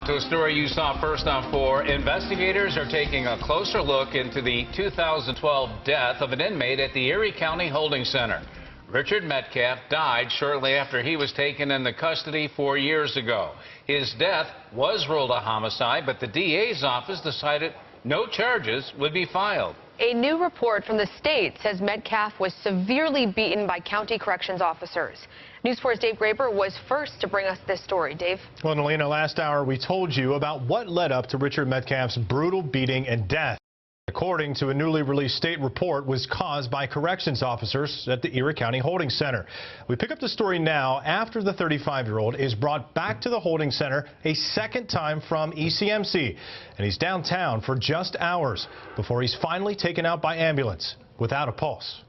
To a story you saw first on 4, investigators are taking a closer look into the 2012 death of an inmate at the Erie County Holding Center. Richard Metcalf died shortly after he was taken into custody 4 years ago. His death was ruled a homicide, but the DA's office decided no charges would be filed. A new report from the state says Metcalf was severely beaten by county corrections officers. News 4's Dave Graber was first to bring us this story. Dave? Well, Nalina, last hour we told you about what led up to Richard Metcalf's brutal beating and death. According to a newly released state report, was caused by corrections officers at the Erie County Holding Center. We pick up the story now after the 35-year-old is brought back to the holding center a second time from ECMC, and he's downtown for just hours before he's finally taken out by ambulance without a pulse.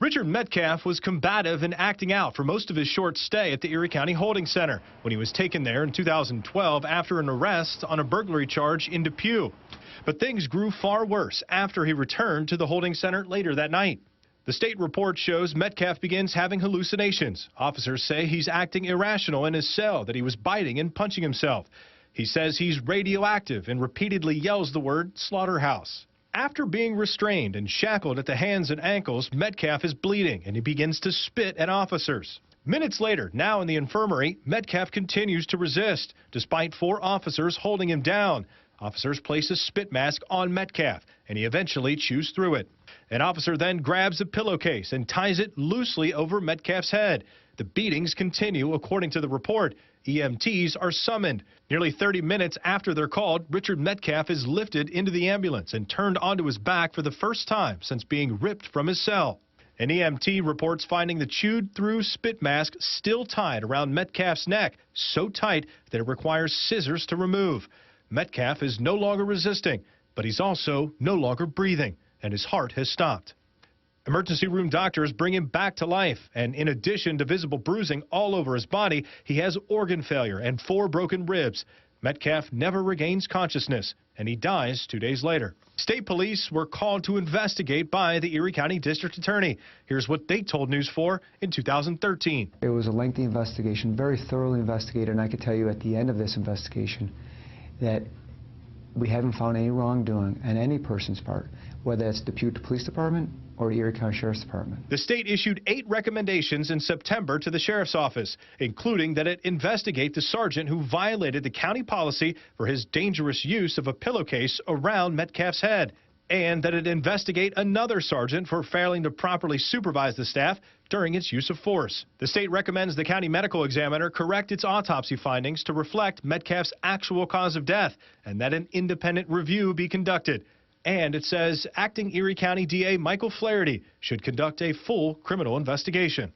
Richard Metcalf was combative and acting out for most of his short stay at the Erie County Holding Center when he was taken there in 2012 after an arrest on a burglary charge in Depew. But things grew far worse after he returned to the holding center later that night. The state report shows Metcalf begins having hallucinations. Officers say he's acting irrational in his cell, that he was biting and punching himself. He says he's radioactive and repeatedly yells the word slaughterhouse. After being restrained and shackled at the hands and ankles, Metcalf is bleeding and he begins to spit at officers. Minutes later, now in the infirmary, Metcalf continues to resist, despite 4 officers holding him down. Officers place a spit mask on Metcalf, and he eventually chews through it. An officer then grabs a pillowcase and ties it loosely over Metcalf's head. The beatings continue, according to the report. EMTs are summoned. Nearly 30 minutes after they're called, Richard Metcalf is lifted into the ambulance and turned onto his back for the first time since being ripped from his cell. An EMT reports finding the chewed-through spit mask still tied around Metcalf's neck, so tight that it requires scissors to remove. Metcalf is no longer resisting, but he's also no longer breathing, and his heart has stopped. Emergency room doctors bring him back to life, and in addition to visible bruising all over his body, he has organ failure and 4 broken ribs. Metcalf never regains consciousness, and he dies 2 days later. State police were called to investigate by the Erie County District Attorney. Here's what they told News 4 in 2013. It was a lengthy investigation, very thoroughly investigated, and I could tell you at the end of this investigation that we haven't found any wrongdoing on any person's part, whether it's the Depew Police Department or Erie County Sheriff's Department. The state issued 8 recommendations in September to the Sheriff's Office, including that it investigate the sergeant who violated the county policy for his dangerous use of a pillowcase around Metcalf's head, and that it investigate another sergeant for failing to properly supervise the staff during its use of force. The state recommends the county medical examiner correct its autopsy findings to reflect Metcalf's actual cause of death, and that an independent review be conducted. And it says acting Erie County DA Michael Flaherty should conduct a full criminal investigation.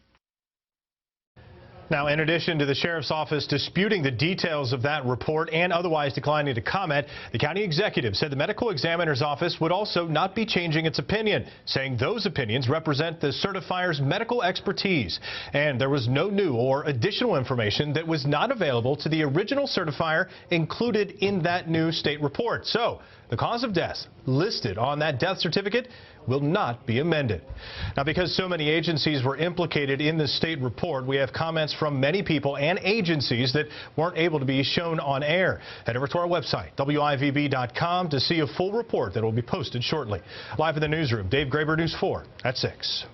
Now, in addition to the Sheriff's Office disputing the details of that report and otherwise declining to comment, the county executive said the medical examiner's office would also not be changing its opinion, saying those opinions represent the certifier's medical expertise. And there was no new or additional information that was not available to the original certifier included in that new state report. So the cause of death listed on that death certificate will not be amended. Now, because so many agencies were implicated in the state report, we have comments from many people and agencies that weren't able to be shown on air. Head over to our website, WIVB.com, to see a full report that will be posted shortly. Live in the newsroom, Dave Graber, News 4 at 6.